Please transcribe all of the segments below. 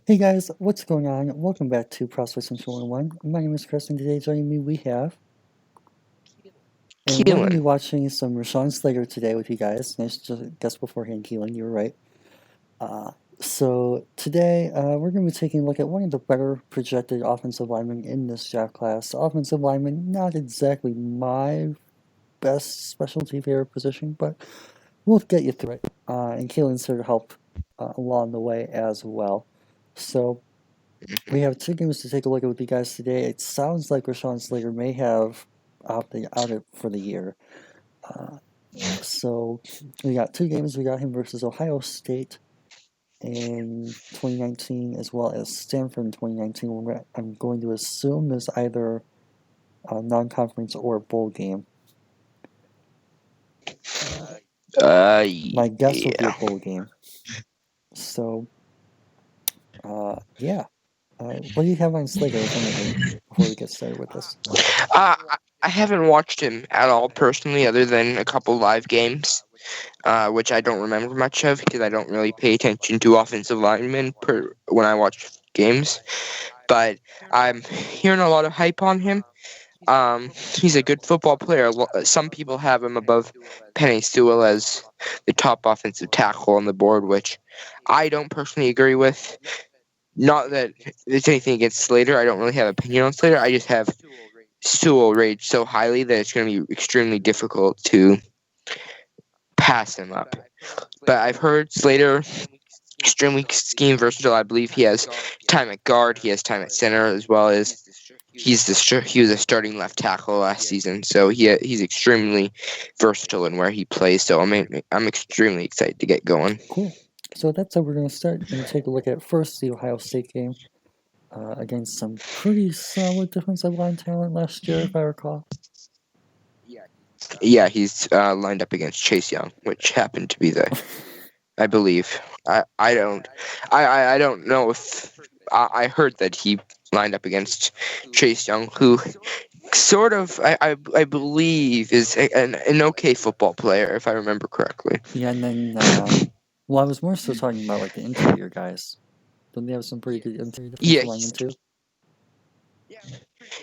Hey guys, what's going on? Welcome back to Prospect Central 101. My name is Chris, and today joining me we have, and we're going to be Keelan. watching some Rashawn Slater today with you guys. Nice to guess beforehand, Keelan, you were right. So today we're going to be taking a look at one of the better projected offensive linemen in this draft class. Offensive lineman, not exactly my best specialty favorite position, but we'll get you through it. And Keelan's here to help along the way as well. So we have two games to take a look at with you guys today. It sounds like Rashawn Slater may have opted out for the year. So we got two games. We got him versus Ohio State in 2019, as well as Stanford in 2019. I'm going to assume is either a non-conference or a bowl game. My guess would be a Yeah. bowl game. So, yeah. What do you have on Slater, if anything, before we get started with this? I haven't watched him at all personally, other than a couple live games, which I don't remember much of because I don't really pay attention to offensive linemen when I watch games. But I'm hearing a lot of hype on him. He's a good football player. Some people have him above Penny Sewell as the top offensive tackle on the board, which I don't personally agree with. Not that there's anything against Slater. I don't really have an opinion on Slater. I just have Sewell rated so highly that it's going to be extremely difficult to pass him up. But I've heard Slater extremely scheme versatile. I believe he has time at guard, he has time at center, as well as he was a starting left tackle last season. So he's extremely versatile in where he plays. So I'm extremely excited to get going. Cool. So that's how we're going to start and take a look at first the Ohio State game against some pretty solid defensive line talent last year, if I recall. Yeah, he's lined up against Chase Young, which happened to be I believe. I don't know if I heard that he lined up against Chase Young, who sort of I believe is an okay football player, if I remember correctly. Yeah, and then well, I was more so talking about like the interior guys. Don't they have some pretty good interior defensive linemen too?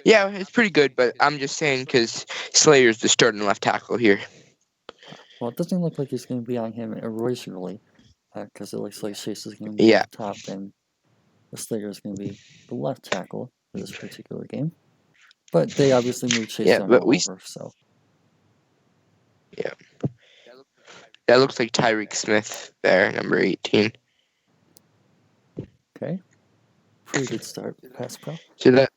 Yeah, it's pretty good, but I'm just saying because Slater's the starting left tackle here. Well, it doesn't look like he's going to be on him originally, because it looks like Chase is going to be Yeah. up top and the Slater is going to be the left tackle for this particular game. But they obviously moved Chase Young all over, so. Yeah. That looks like Tyreek Smith there, number 18. Okay. Pretty good start, pass pro. So that.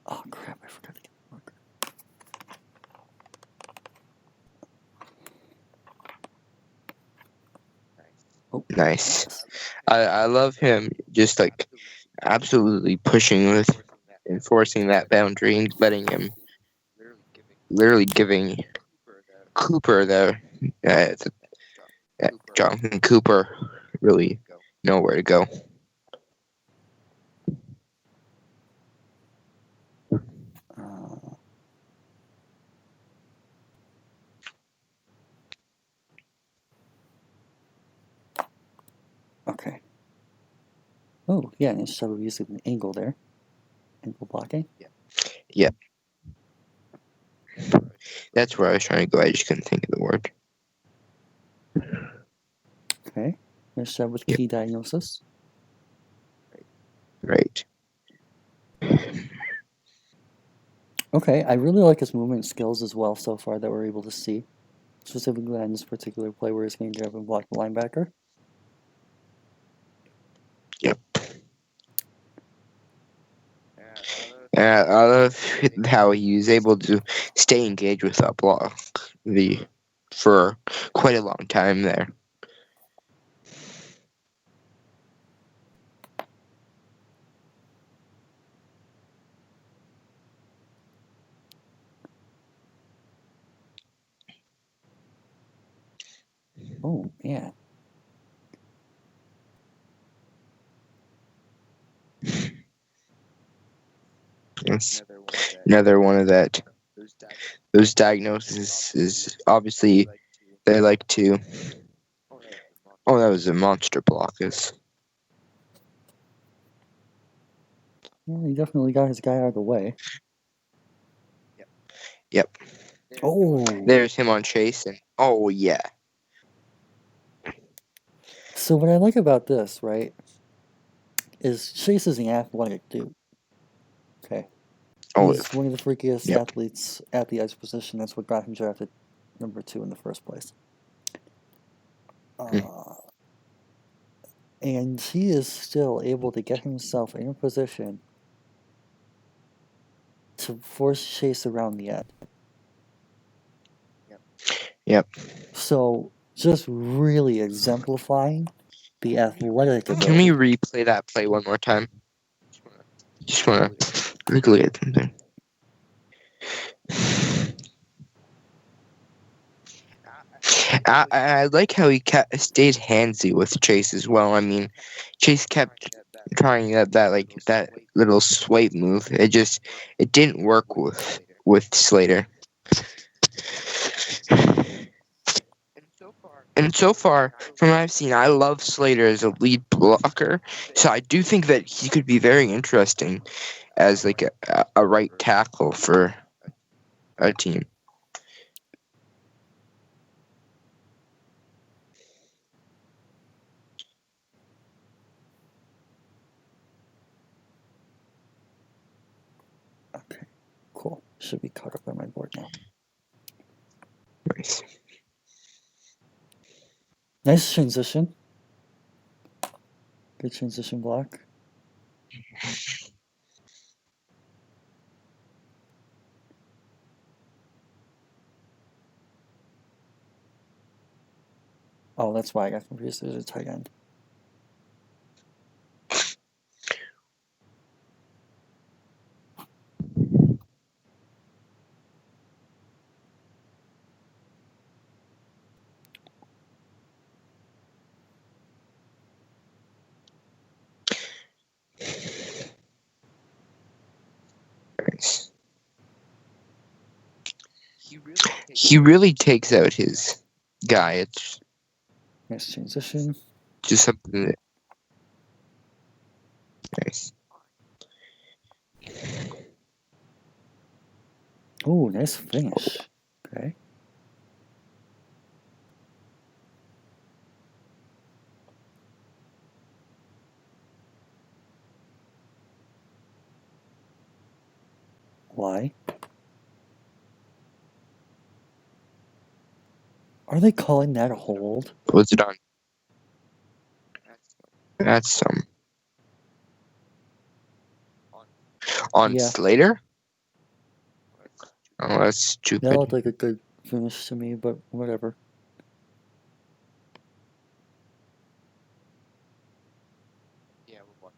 Oh crap! I forgot to get the marker. Oh, nice. I love him just like absolutely pushing with enforcing that boundary and letting him literally giving Cooper there, Jonathan Cooper, really know where to go. Okay. Oh, yeah, and instead of using an angle there. Angle blocking? Yeah. That's where I was trying to go. I just couldn't think of the word. Okay. Let's start with key diagnosis. Right. Okay, I really like his movement skills as well so far that we're able to see. Specifically on this particular play where he's going to grab and block the linebacker. Yep. I love how he was able to stay engaged with that block for quite a long time there. Oh, yeah. That's another one of that. Those diagnoses is obviously they like to. Oh, that was a monster block. Well, he definitely got his guy out of the way. Yep. Oh, There's him on Chase, and oh yeah. so what I like about this, right, is Chase is an athletic dude. Okay. Oh, He's one of the freakiest yep. athletes at the edge position. That's what got him drafted number 2 in the first place. And he is still able to get himself in a position to force Chase around the edge. Yep. So just really exemplifying the athletic ability. Can we replay that play one more time? Just wanna look at something. I like how he stayed handsy with Chase as well. I mean, Chase kept trying that little swipe move. It didn't work with Slater. And so far, from what I've seen, I love Slater as a lead blocker. So I do think that he could be very interesting as like a right tackle for a team. Okay, cool. Should be caught up on my board now. Nice. Nice transition. Good transition block. Oh, that's why I got confused. There's a tight end. Nice. He really takes out his guy. It's Nice transition. just something that nice. Oh, nice finish. Okay. Why? Are they calling that a hold? What's it on? That's on Yeah. Slater. Oh, that's That stupid. looked like a good finish to me, but whatever.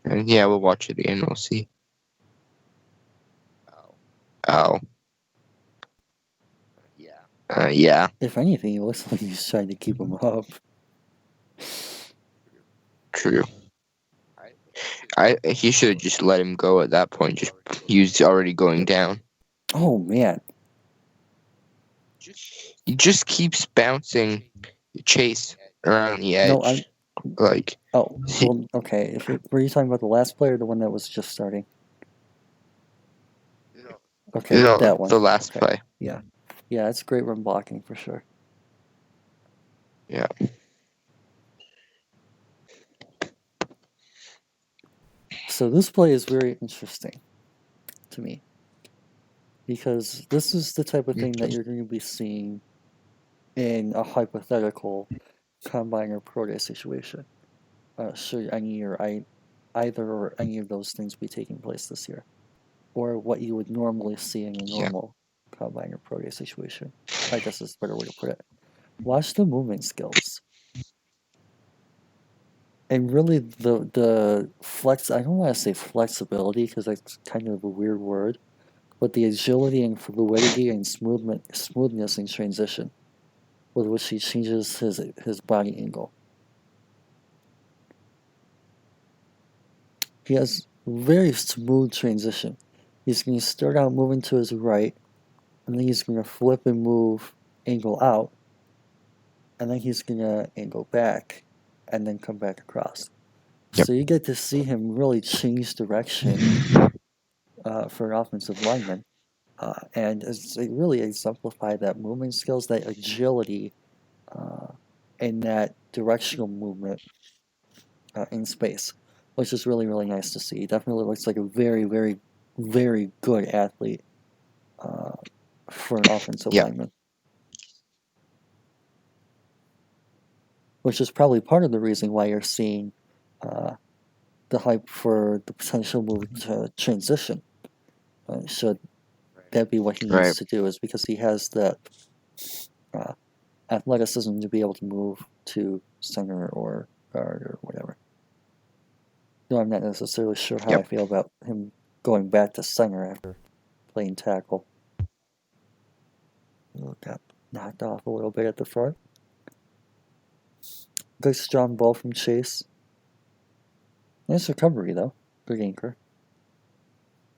Yeah, we'll watch it again. We'll see. Oh. Yeah. If anything, it looks like he's trying to keep him up. True. He should have just let him go at that point. He was already going down. Oh, man. He just keeps bouncing Chase around the edge. No, I'm... Like. Oh, well, okay. Were you talking about the last play or the one that was just starting? Okay, No, that one. the last Okay. play. Yeah. Yeah, it's great run blocking for sure. Yeah. So this play is very interesting to me because this is the type of thing that you're going to be seeing in a hypothetical combine or pro day situation. Should either or any of those things be taking place this year, or what you would normally see in a normal combine or pro day situation, I guess is a better way to put it. Watch the movement skills. And really the flex, I don't want to say flexibility because that's kind of a weird word, but the agility and fluidity and smoothness in transition with which he changes his body angle. He has very smooth transition. He's going to start out moving to his right, and then he's going to flip and move angle out, and then he's going to angle back, and then come back across. Yep. So you get to see him really change direction for an offensive lineman. And it really exemplified that movement skills, that agility, and that directional movement in space, which is really, really nice to see. He definitely looks like a very, very, very good athlete for an offensive Yeah. lineman. Which is probably part of the reason why you're seeing the hype for the potential move to transition. Should that be what he needs Right. to do, is because he has that athleticism to be able to move to center or guard or whatever. Though I'm not necessarily sure how I Yep. feel about him going back to center after playing tackle. Got knocked off a little bit at the front. Good strong ball from Chase. Nice recovery though. Good anchor.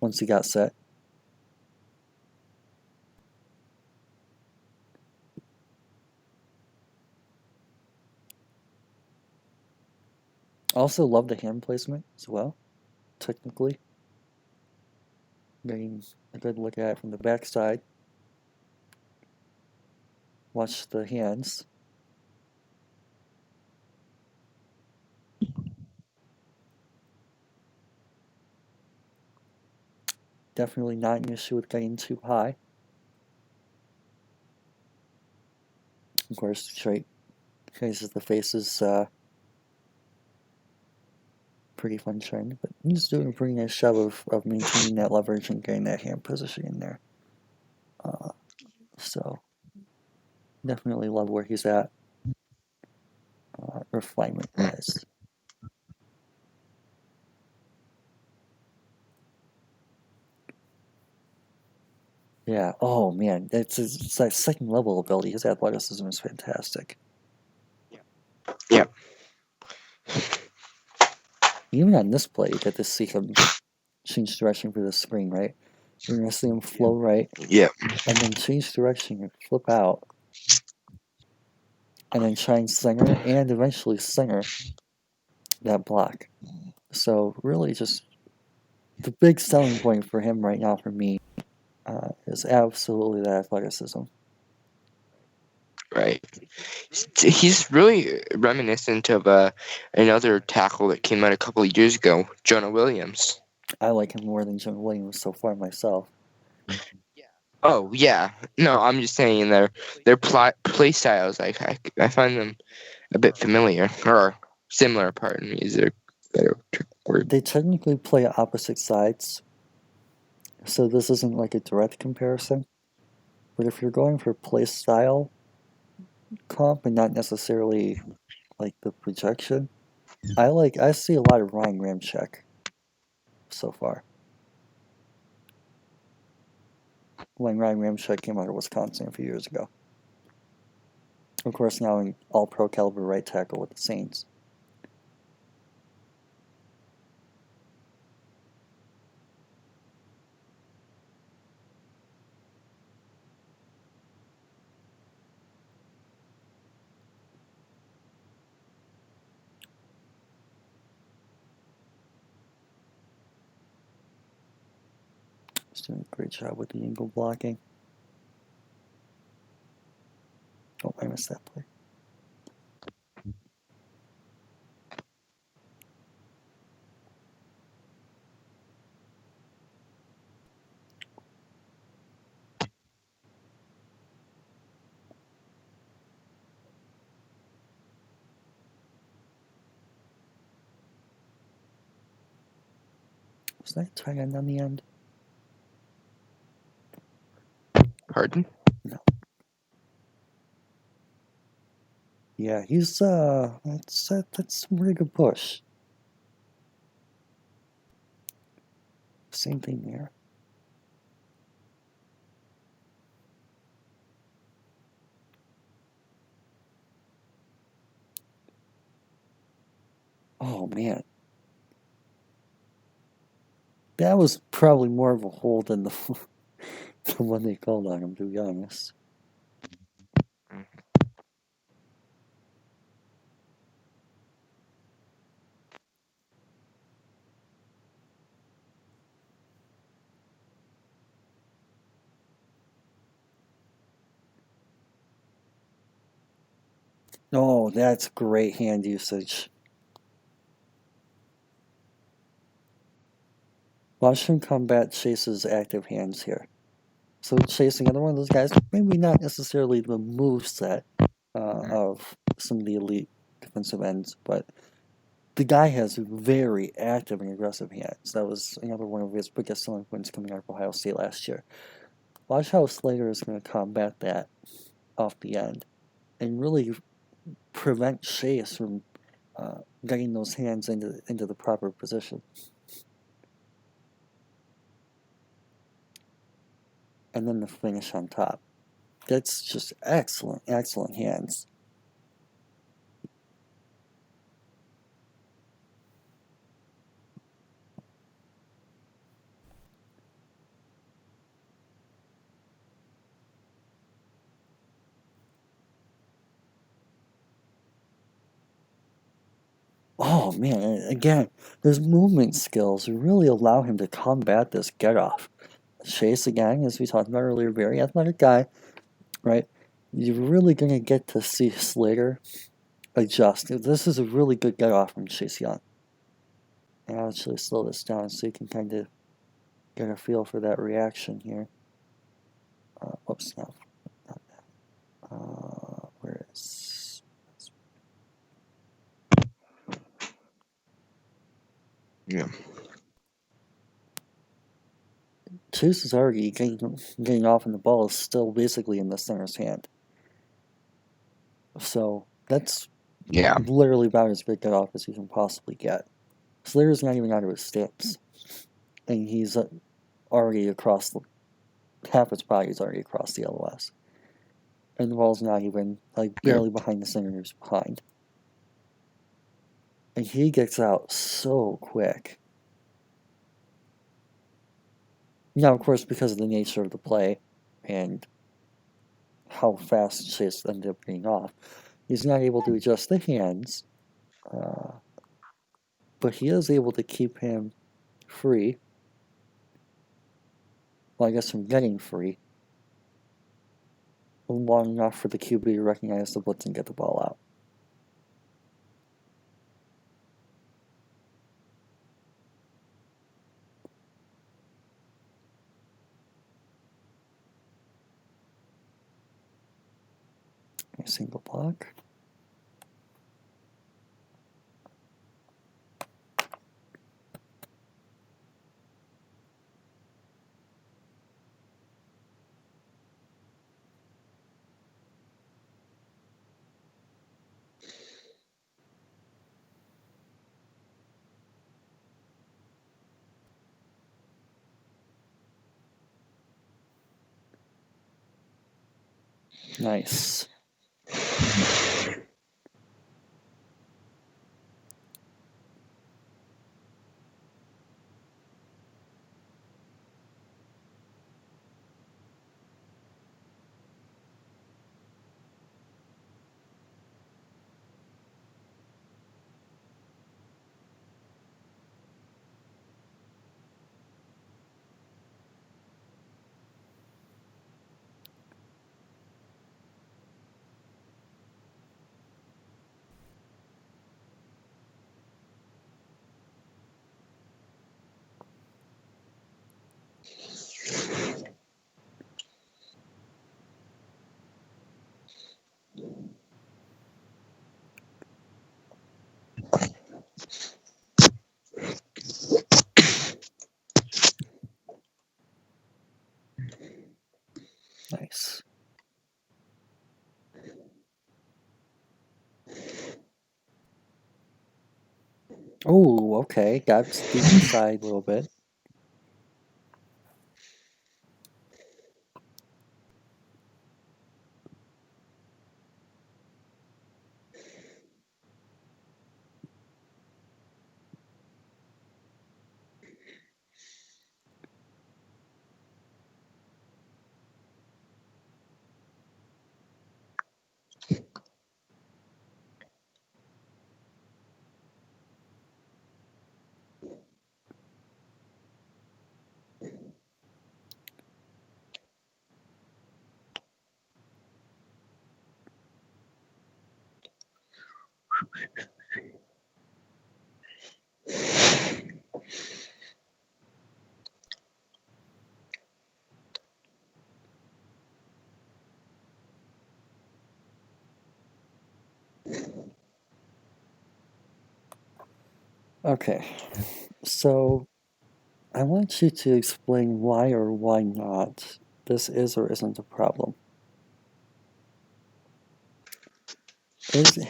Once he got set. Also love the hand placement as well. Technically. Getting a good look at it from the backside. Watch the hands. Definitely not an issue with getting too high. Of course, straight faces the face is pretty fun trend, but he's doing a pretty nice job of maintaining that leverage and getting that hand position in there. So definitely love where he's at, refinement wise. Yeah. Oh man, it's that second level ability. His athleticism is fantastic. Yeah. Even on this play, you get to see him change direction for the spring, right? You're gonna see him flow right, Yeah. and then change direction and flip out, and then try and center and eventually center that block. So really, just the big selling point for him right now for me is absolutely that athleticism. Right. He's really reminiscent of another tackle that came out a couple of years ago, Jonah Williams. I like him more than John Williams so far myself. Oh yeah, no, I'm just saying their play styles. I find them a bit familiar or similar. Pardon me, is there a better word? They technically play opposite sides, so this isn't like a direct comparison. But if you're going for play style comp and not necessarily like the projection, I see a lot of Ryan Ramczyk so far. When Ryan Ramczyk came out of Wisconsin a few years ago. Of course, now an all-pro caliber right tackle with the Saints. He's doing a great job with the angle blocking. Oh, I missed that play. Was that tight end on the end? Pardon? No. Yeah, he's that's a really good push. Same thing there. Oh man, that was probably more of a hold than the the one they called on him. To be honest. Oh, that's great hand usage. Watch him combat Chase's active hands here. So Chase, another one of those guys, maybe not necessarily the move set of some of the elite defensive ends, but the guy has very active and aggressive hands. That was another one of his biggest selling points coming out of Ohio State last year. Watch how Slater is going to combat that off the end and really prevent Chase from getting those hands into the proper position. And then the finish on top. That's just excellent, excellent hands. Oh man, again, his movement skills really allow him to combat this get off. Chase, again, as we talked about earlier, very athletic guy, right? You're really going to get to see Slater adjust. This is a really good get off from Chase Young. And I'll actually slow this down so you can kind of get a feel for that reaction here. Whoops, no. Where is. Yeah. Chase is already getting off, and the ball is still basically in the center's hand. So that's literally about as big get off as you can possibly get. Slater's not even out of his stance, and he's already across the half his body's already across the LOS, and the ball's not even barely behind the center's behind, and he gets out so quick. Now, of course, because of the nature of the play and how fast Chase ended up getting off, he's not able to adjust the hands, but he is able to keep him free. Well, I guess from getting free long enough for the QB to recognize the blitz and get the ball out. A single block. Nice. Nice. Oh, okay. Got deep inside a little bit. Okay, so I want you to explain why or why not this is or isn't a problem.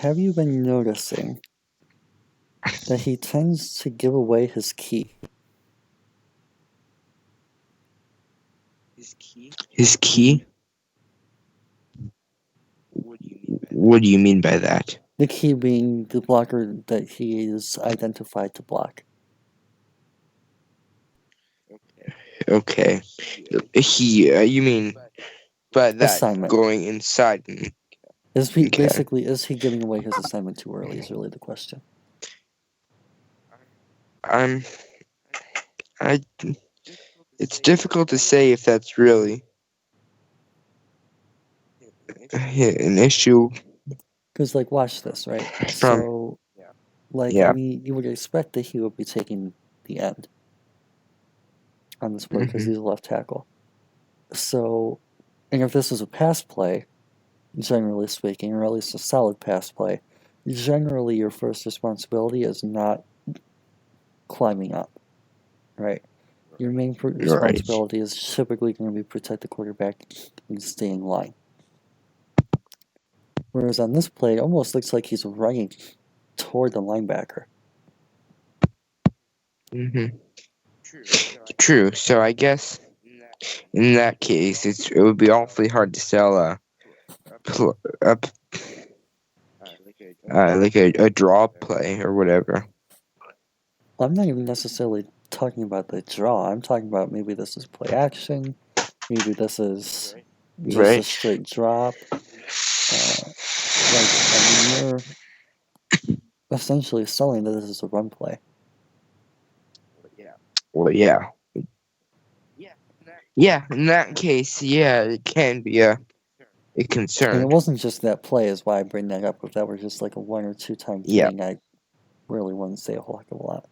Have you been noticing that he tends to give away his key? His key? What do you mean by that? The key being the blocker that he is identified to block. Okay. You mean, but that Assignment. going inside. Is he Okay. basically is he giving away his assignment too early? Is really the question. It's difficult to say if that's really an issue. Because like, watch this, right? From So, like, yeah. I mean, you would expect that he would be taking the end on this play because he's a left tackle. So, and if this is a pass play, generally speaking, or at least a solid pass play, generally your first responsibility is not climbing up, right? Your main responsibility is typically going to be protect the quarterback and stay in line. Whereas on this play, it almost looks like he's running toward the linebacker. True. So I guess in that case, it would be awfully hard to sell like a draw play or whatever. Well, I'm not even necessarily talking about the draw. I'm talking about maybe this is play action. Maybe this is just a straight drop. Like, I mean, you're essentially selling that this is a run play. Well, yeah. Yeah, in that case, yeah, it can be a concern. And it wasn't just that play is why I bring that up. If that were just like a 1 or 2 time thing, I really wouldn't say a whole heck of a lot.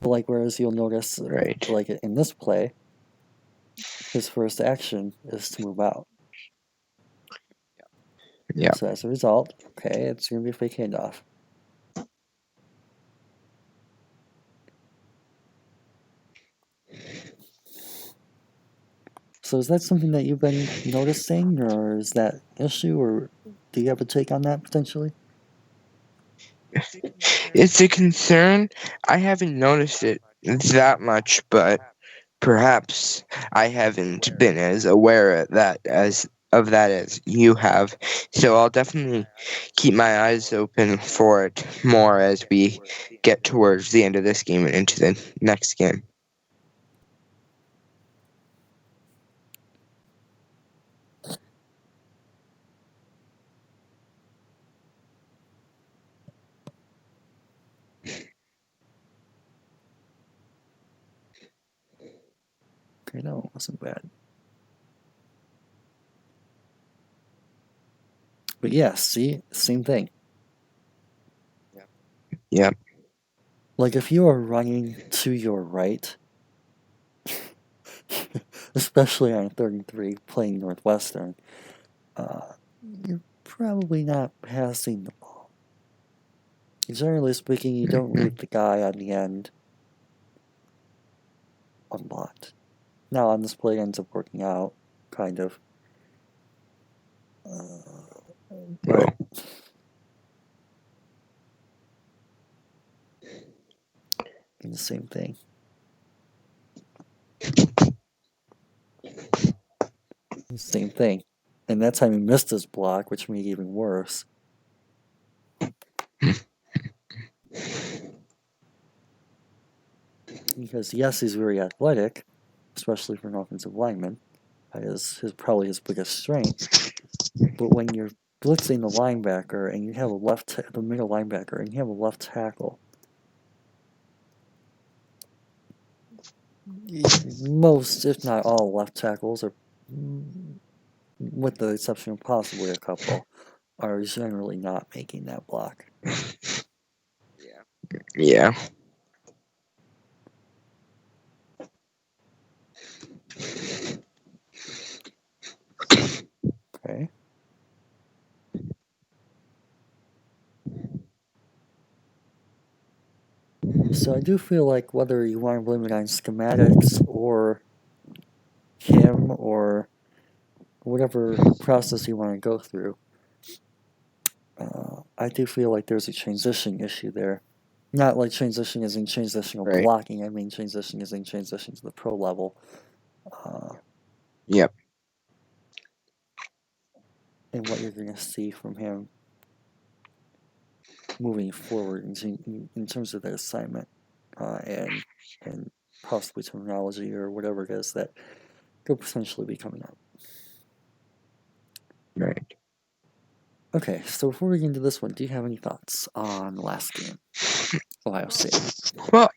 But like, whereas you'll notice, like in this play, his first action is to move out. Yeah. So as a result, okay, it's going to be a fake handoff. So is that something that you've been noticing, or is that an issue, or do you have a take on that potentially? It's a concern. I haven't noticed it that much, but perhaps I haven't been as aware of that as you have. So I'll definitely keep my eyes open for it more as we get towards the end of this game and into the next game. Okay, no, it wasn't bad. But yeah, see, same thing. Yeah. Like if you are running to your right, especially on 33 playing Northwestern, you're probably not passing the ball. Generally speaking, you don't leave the guy on the end unblocked. Now on this play, it ends up working out, kind of. But the same thing. Same thing. And that time he missed his block, which made it even worse. Because yes, he's very athletic, especially for an offensive lineman. That is probably his biggest strength. But when you're blitzing the linebacker and you have the middle linebacker, and you have a left tackle, most, if not all, left tackles are, with the exception of possibly a couple, are generally not making that block. Yeah. Okay. So I do feel like whether you want to blame it on schematics or him or whatever process you want to go through, I do feel like there's a transition issue there. Not like transition as in transitional Right. blocking. I mean transition as in transition to the pro level. Yep. And what you're going to see from him moving forward in terms of the assignment and possibly terminology or whatever it is that could potentially be coming up. Right. Okay, so before we get into this one, do you have any thoughts on the last game, Ohio State? Well,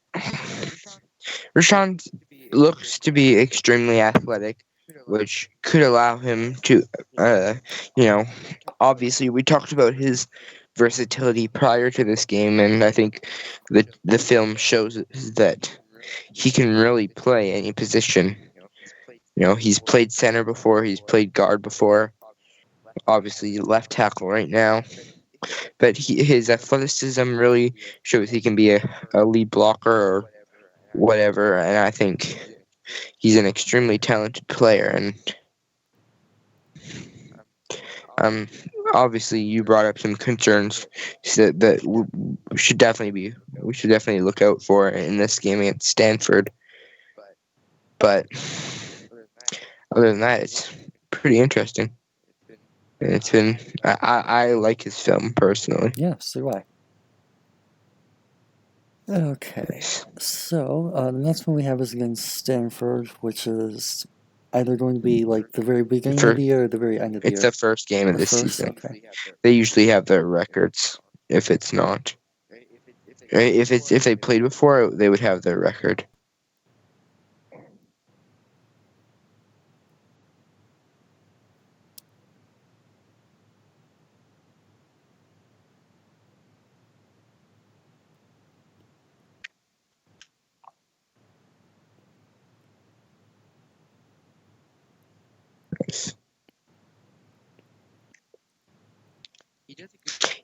Rashawn looks to be extremely athletic, which could allow him to, you know, obviously we talked about his versatility prior to this game, and I think the film shows that he can really play any position. He's played center before, he's played guard before, obviously left tackle right now. But his athleticism really shows he can be a lead blocker or whatever, and I think he's an extremely talented player. And obviously you brought up some concerns that we should definitely look out for in this game against Stanford. But other than that, it's pretty interesting. And it's been I like his film personally. Yeah, so do I. Okay, so the next one we have is against Stanford, which is either going to be like the very beginning of the year or the very end of the It's year. the first game of The this first, season. okay. They usually have their records. If it's not, if they played before, they would have their record.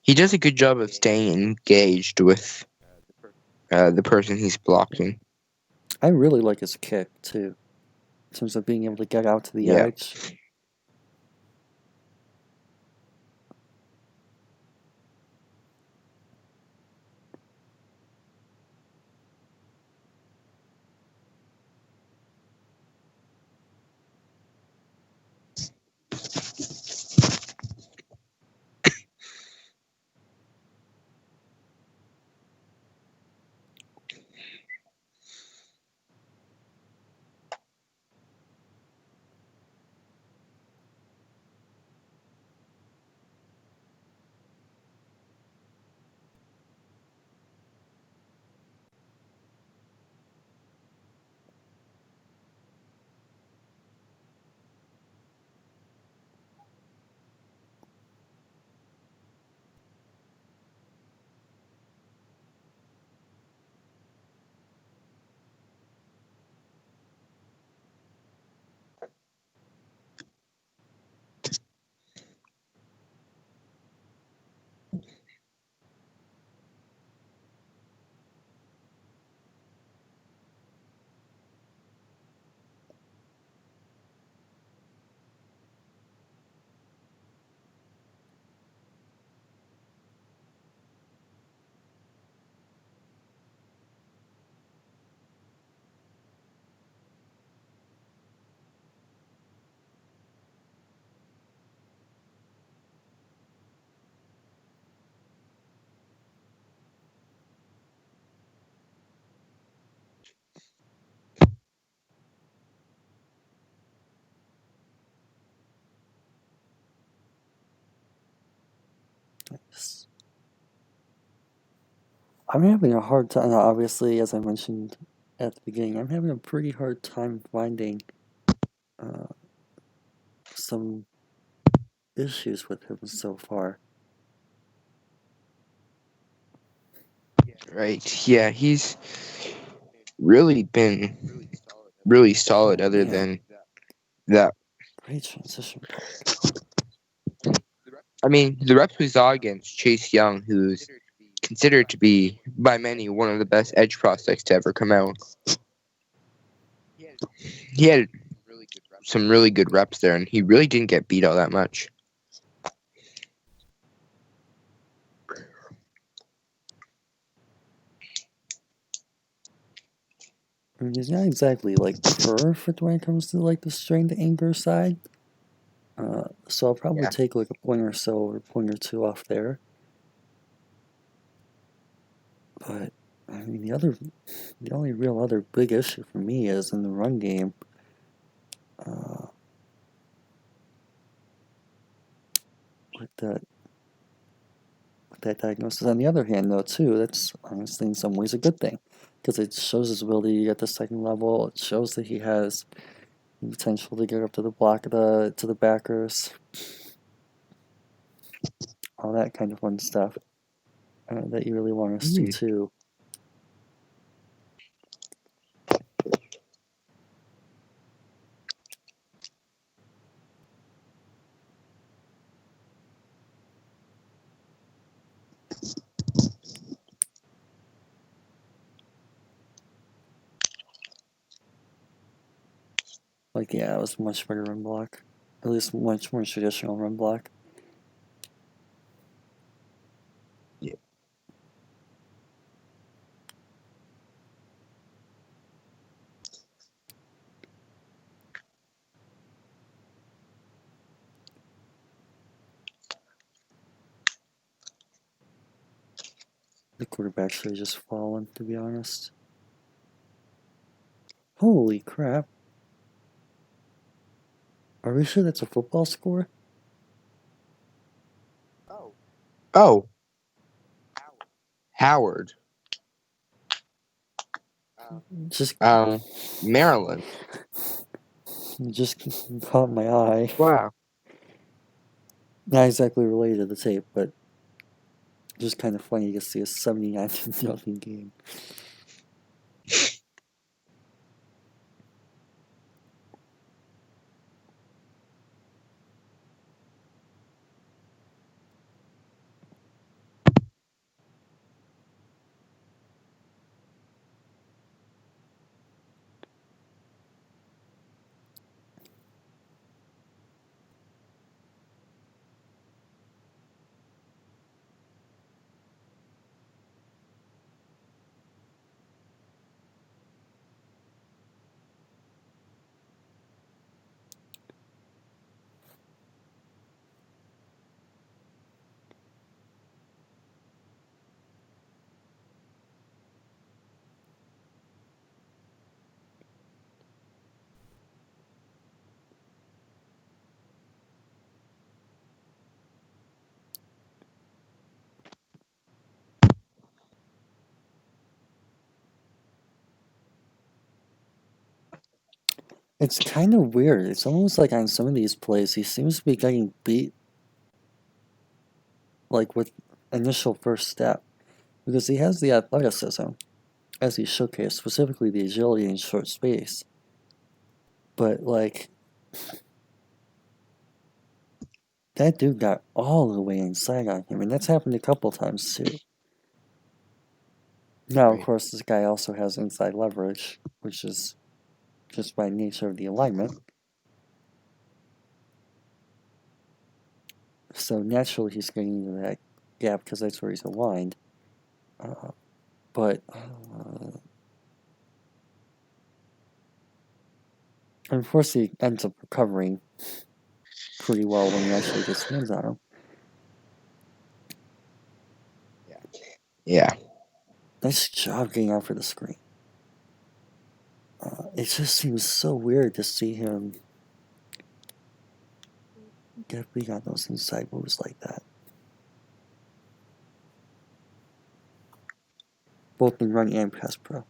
He does a good job of staying engaged with the person he's blocking. I really like his kick too, in terms of being able to get out to the Yeah. edge. Nice. I'm having a hard time, obviously, as I mentioned at the beginning, I'm having a pretty hard time finding some issues with him so far. Right. Yeah, he's really been really solid Oh other man, than that. great transition block. I mean, the reps we saw against Chase Young, who's considered to be by many one of the best edge prospects to ever come out. He had some really good reps there, and he really didn't get beat all that much. I mean, he's not exactly like perfect when it comes to like the strength anger side. So I'll probably Yeah. take like a point or so or a point or two off there. But I mean, the only real other big issue for me is in the run game. Uh, with that diagnosis. On the other hand, though, too, that's honestly in some ways a good thing because it shows his ability at the second level. It shows that he has the potential to get up to the block of to the backers, all that kind of fun stuff that you really want to see too. Like, yeah, it was much better run block. At least much more traditional run block. Yeah. The quarterback should have just fallen, to be honest. Holy crap. Are we sure that's a football score? Oh, Howard. Just Maryland. just caught my eye. Wow. Not exactly related to the tape, but just kind of funny to see a 79-0 game. It's kind of weird. It's almost like on some of these plays, he seems to be getting beat, like with initial first step, because he has the athleticism, as he showcased, specifically the agility in short space. But like, that dude got all the way inside on him, and that's happened a couple times too. Now, of Right. course, this guy also has inside leverage, which is just by nature of the alignment. So naturally, he's getting into that gap because that's where he's aligned. But unfortunately, he ends up recovering pretty well when he actually gets hands on him. Yeah. Nice job getting out for the screen. It just seems so weird to see him get beat on those inside moves like that. Both in run and pass pro.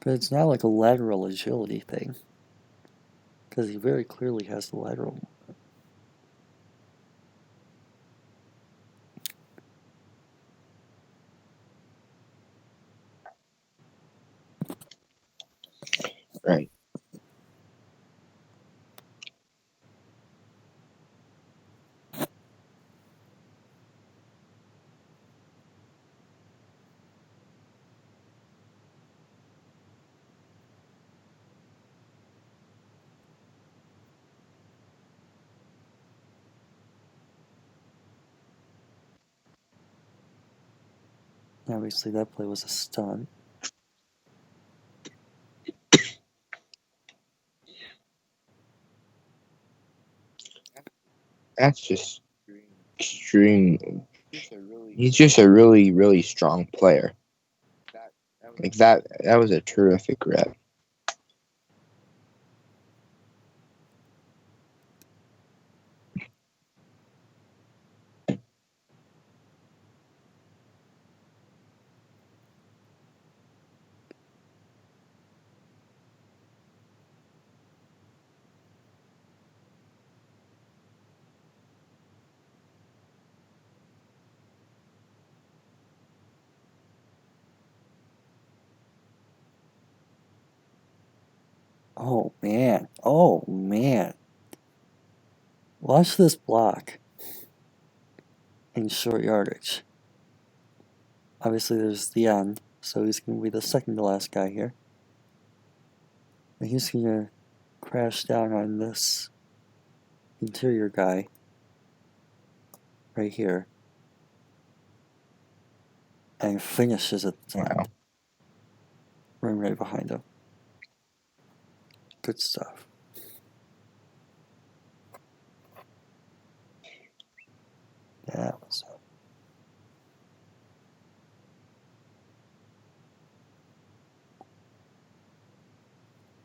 But it's not like a lateral agility thing. Because he very clearly has the lateral movement. Right. Obviously, that play was a stunt. That's just extreme. He's just a really, really strong player. Like that was a terrific rep. Oh, man. Oh, man. Watch this block in short yardage. Obviously, there's the end, so he's going to be the second to last guy here. And he's going to crash down on this interior guy right here and finishes at the end. Wow. Run right behind him. Good stuff. That was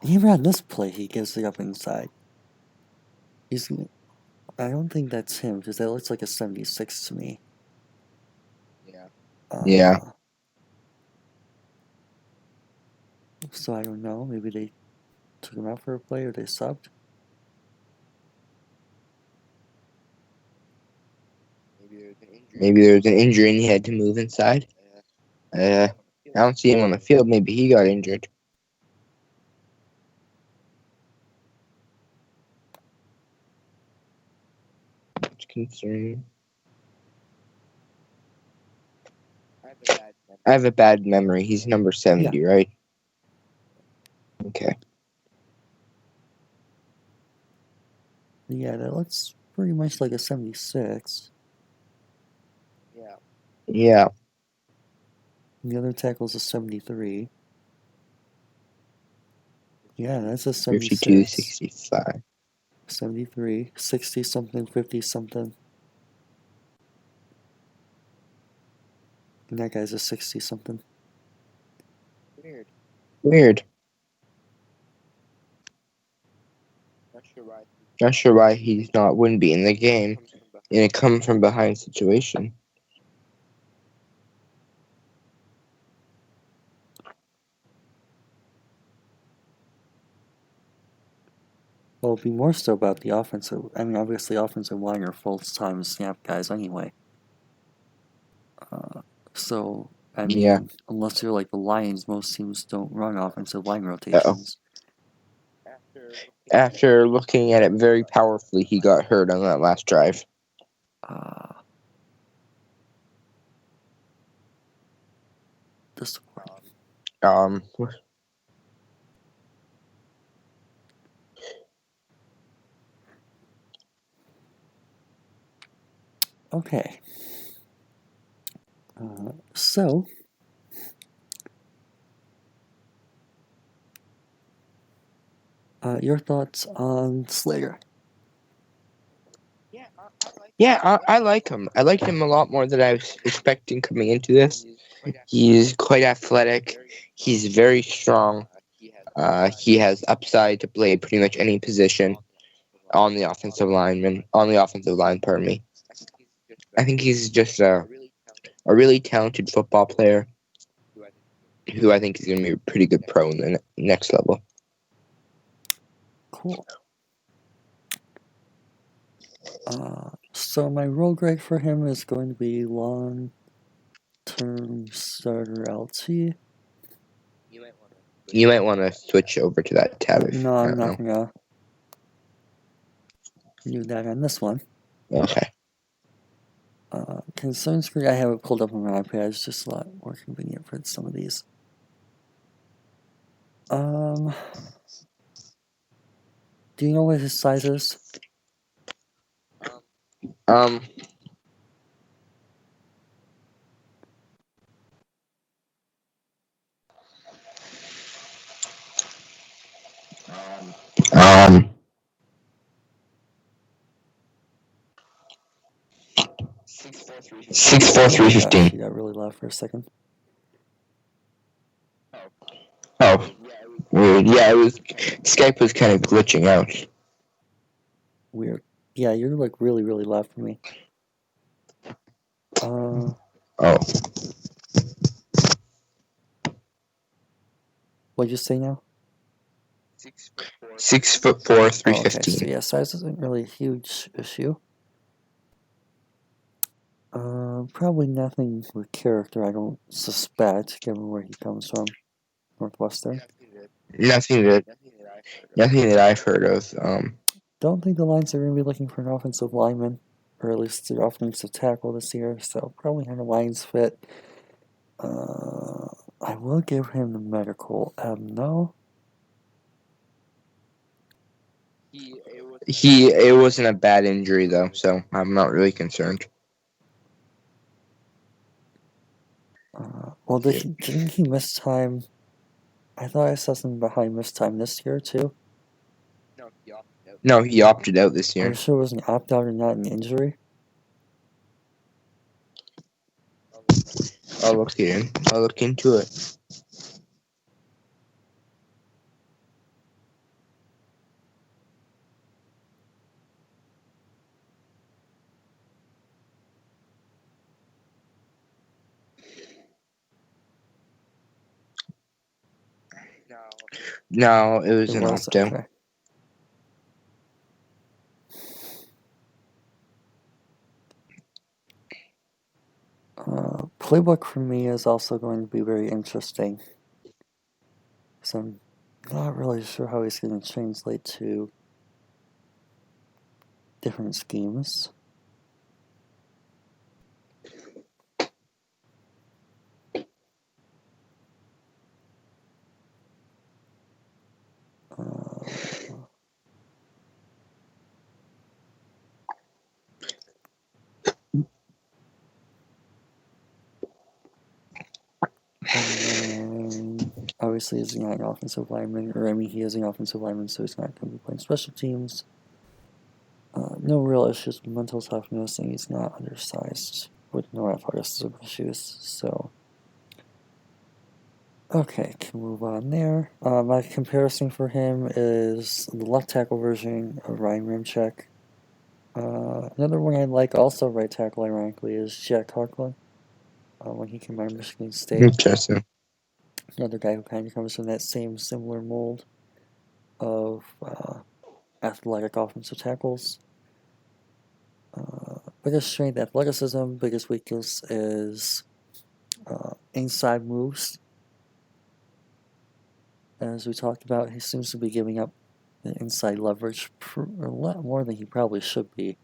it. Even on this play, he gives it up inside. I don't think that's him, because that looks like a 76 to me. Yeah. So I don't know. Maybe they took him out for a play or they subbed. Maybe there was an injury and he had to move inside. I don't see him on the field. Maybe he got injured. It's concerning. I have a bad memory. He's number 70, right? Okay. Yeah, that looks pretty much like a 76. Yeah. And the other tackle's a 73. Yeah, that's a 52, 76. 65. 73, 60 something, 50 something. And that guy's a 60 something. Weird. Not sure why he's not wouldn't be in the game in a come from behind situation. Well, it'd be more so about the offensive. I mean, obviously, offensive line are full-time snap guys anyway. So, I mean, unless you're like the Lions, most teams don't run offensive line rotations. After looking at it very powerfully, he got hurt on that last drive. Disappointing. Okay. So, your thoughts on Slater? Yeah, I like him. I liked him a lot more than I was expecting coming into this. He's quite athletic. He's very strong. He has upside to play pretty much any position on the offensive lineman on the offensive line. Pardon me. I think he's just a really talented football player who I think is going to be a pretty good pro in the next level. Cool. So my role grade for him is going to be long-term starter LT. You might want to switch over to that tab. No, I'm not gonna do that on this one. Okay. Concern screen, I have it pulled up on my iPad. It's just a lot more convenient for some of these. Do you know what his size is? 6'4", 315. She got really loud for a second. Oh, weird. Yeah, Skype was kind of glitching out. Weird. Yeah, you're like really, really loud for me. Oh. What'd you say now? 6'4", 315. Okay, so yeah, size isn't really a huge issue. Probably nothing with character, I don't suspect, given where he comes from. Northwestern. Nothing that I've heard of. Don't think the Lions are going to be looking for an offensive lineman, or at least their offensive tackle this year, so probably not a Lions fit. I will give him the medical. No. It wasn't a bad injury though, so I'm not really concerned. Well, didn't he miss time? I thought I saw something behind missed time this year too. No, he opted out this year. Are you sure it was an opt-out and not an injury? I'll look into it. No, it was an opt-out. Okay. Playbook for me is also going to be very interesting. So I'm not really sure how he's going to translate to different schemes. And then, obviously, he's not an offensive lineman, or I mean, he is an offensive lineman, so he's not going to be playing special teams. No real issues with mental toughness, and he's not undersized with no athleticism issues, so. Okay, can move on there. My comparison for him is the left tackle version of Ryan Ramczyk. Another one I like, also right tackle, ironically, is Jack Conklin. When he came out of Michigan State. Interesting. Another guy who kind of comes from that same similar mold of athletic offensive tackles. Biggest strength, athleticism. Biggest weakness is inside moves. As we talked about, he seems to be giving up the inside leverage a lot more than he probably should be.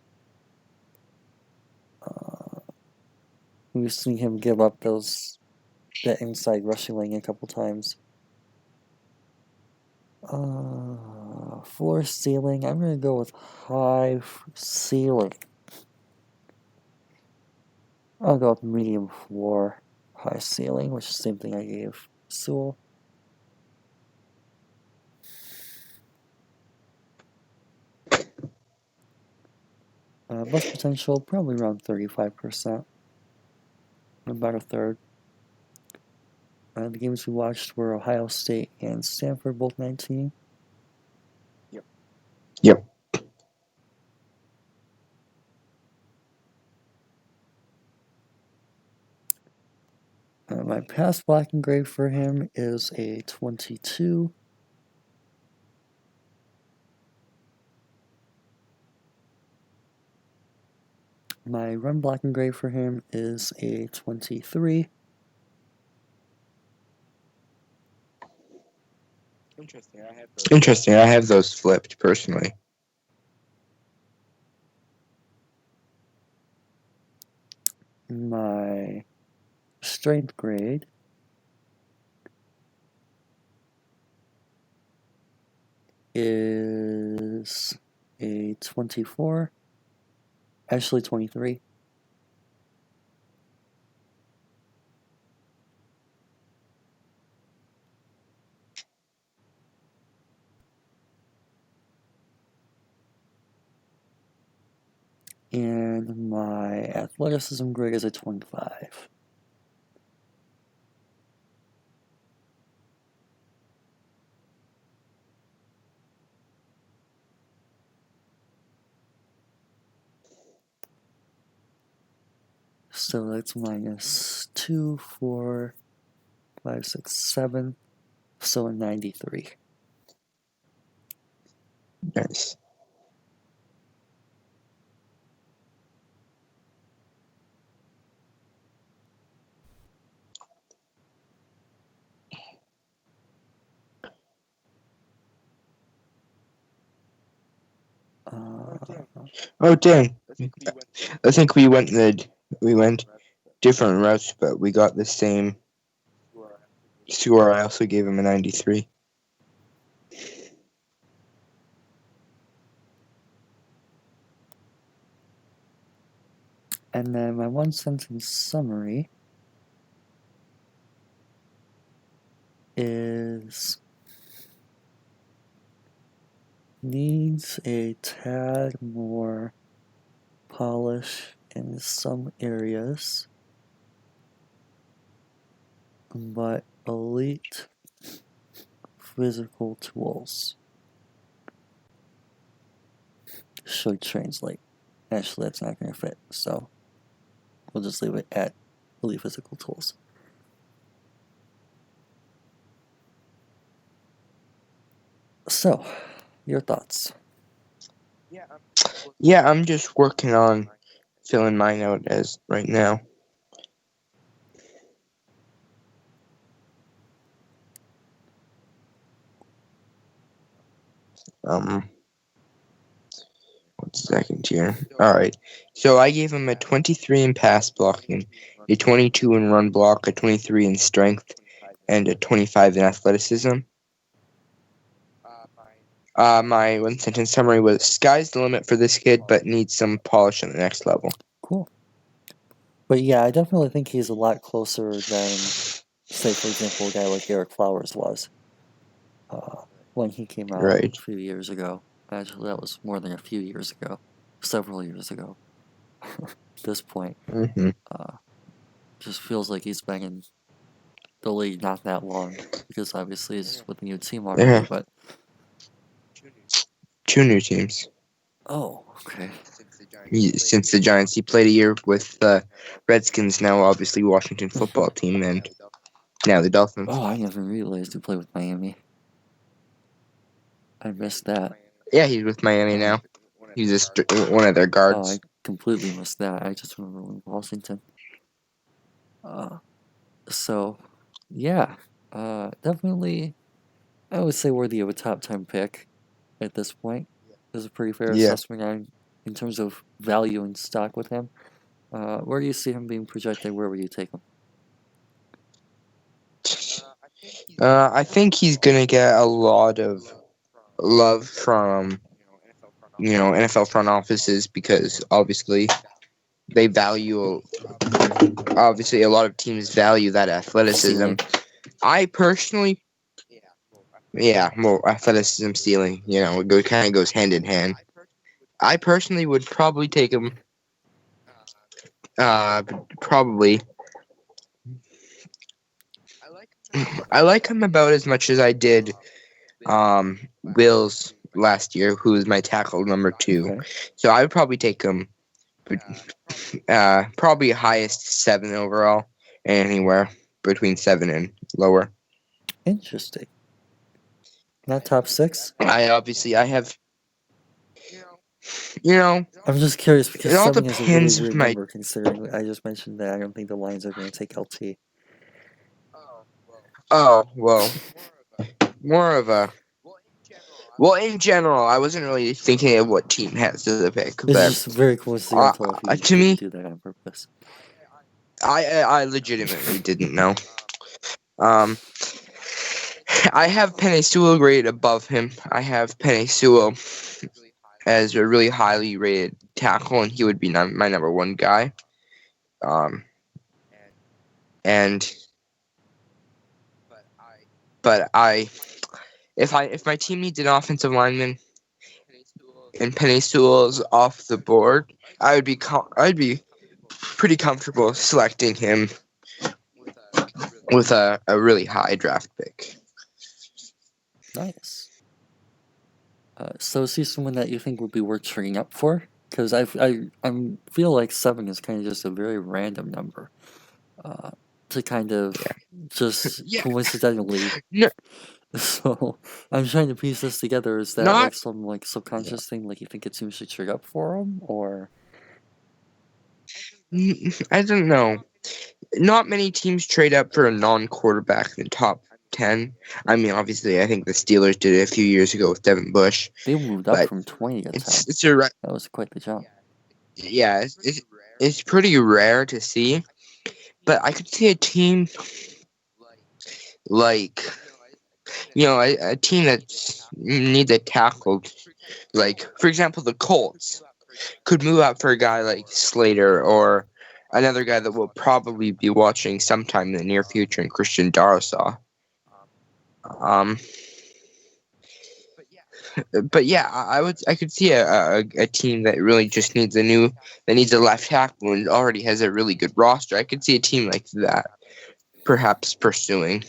We've seen him give up that inside rushing lane a couple times. Floor ceiling, I'm going to go with high ceiling. I'll go with medium floor, high ceiling, which is the same thing I gave Sewell. Bust potential, probably around 35%. About a third. The games we watched were Ohio State and Stanford, both 19. Yep. My pass blocking grade for him is a 22. My run blocking grade for him is a 23. Interesting. I have those flipped personally. My strength grade is a 24. Actually, 23. And my athleticism grade is a 25. So that's minus 2, 4, 5, 6, 7. So a 93. Nice. Oh dang! I think we went different routes, but we got the same score. I also gave him a 93. And then my one sentence summary is needs a tad more polish in some areas, but elite physical tools should translate. Actually, that's not going to fit, so we'll just leave it at elite physical tools. So, your thoughts? Yeah, I'm just working on filling mine out as right now. One second here. All right. So I gave him a 23 in pass blocking, a 22 in run block, a 23 in strength, and a 25 in athleticism. My one sentence summary was sky's the limit for this kid, but needs some polish on the next level. Cool. But yeah, I definitely think he's a lot closer than, say, for example, a guy like Eric Flowers was when he came out Right. a few years ago. Actually, that was more than a few years ago, several years ago. At this point, Mm-hmm. just feels like he's been in the league not that long because obviously he's with a new team already. Yeah. But 2 new teams. oh, okay. Since the Giants, he played a year with the Redskins, now obviously Washington football team, and now the Dolphins. Oh, I never realized he played with Miami. I missed that. Yeah, he's with Miami now. He's one of their Oh, guards. I completely missed that. I just remember when Washington. So, yeah, definitely, I would say worthy of a top 10 pick at this point. Is a pretty fair Yeah. assessment in terms of value and stock with him. Where do you see him being projected? Where would you take him? I think he's gonna get a lot of love from NFL front offices because obviously they value. Obviously, a lot of teams value that athleticism. Ceiling. I personally, yeah, more athleticism ceiling. It kind of goes hand in hand. I personally would probably take him. Probably I like him about as much as I did Wills last year, who was my tackle number 2. Okay. So I would probably take him, probably highest 7 overall, anywhere between 7 and lower. Interesting. Not top 6? I have, you know, I'm just curious because it all 7 is a really depends with weird my. number considering I just mentioned that I don't think the Lions are going to take LT. Oh well, more of a. Well, in general, I wasn't really thinking of what team has the pick, It's but just very coincidental if to you me, do that on purpose. I legitimately didn't know. I have Penei Sewell rated above him. I have Penei Sewell as a really highly rated tackle, and he would be my number 1 guy. But if my team needs an offensive lineman and Penei Sewell's off the board, I'd be pretty comfortable selecting him with a really high draft pick. Nice. So is he someone that you think would be worth trading up for? Because I feel like 7 is kind of just a very random number to kind of just coincidentally. No, So I'm trying to piece this together. Is that like some like subconscious thing? Like you think it seems to trade up for him, or? I don't know. Not many teams trade up for a non-quarterback in the top 10. I mean, obviously, I think the Steelers did it a few years ago with Devin Bush. They moved up from 20 to 10. That was quite the jump. Yeah, it's pretty rare to see. But I could see a team like, a team that needs a tackle. Like, for example, the Colts could move up for a guy like Slater or another guy that we'll probably be watching sometime in the near future in Christian Darrisaw. But yeah, I could see a team that really just needs a left tackle and already has a really good roster. I could see a team like that perhaps pursuing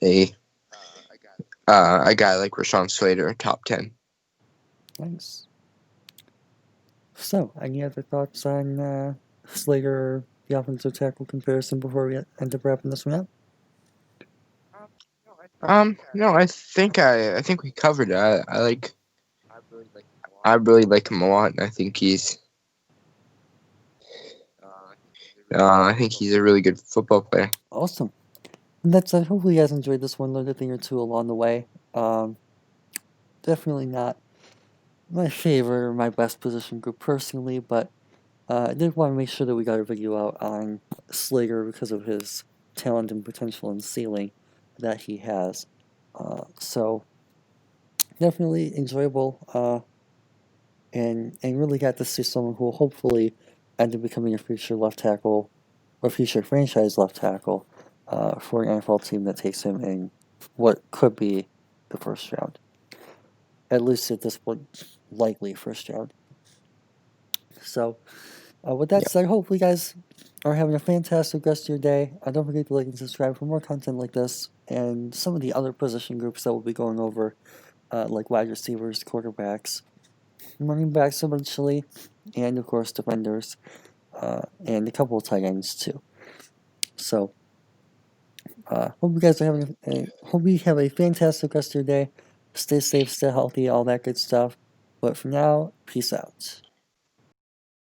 a guy like Rashawn Slater, top 10. Nice. So, any other thoughts on Slater, the offensive tackle comparison before we end up wrapping this one up? No, I think we covered it. I really like him a lot, and I think he's a really good football player. Awesome. And that's it. Hopefully you guys enjoyed this one, learned a thing or two along the way. Definitely not my favorite or my best position group personally, but I did want to make sure that we got a video out on Slater because of his talent and potential and ceiling that he has. So definitely enjoyable, and really got to see someone who will hopefully end up becoming a future left tackle or future franchise left tackle for an NFL team that takes him in what could be the first round. At least at this point, likely first round. So, with that said, hopefully you guys are having a fantastic rest of your day. Don't forget to like and subscribe for more content like this and some of the other position groups that we'll be going over, like wide receivers, quarterbacks, running backs eventually, and of course defenders, and a couple of tight ends too. So, hope you guys are hope you have a fantastic rest of your day. Stay safe, stay healthy, all that good stuff. But for now, peace out.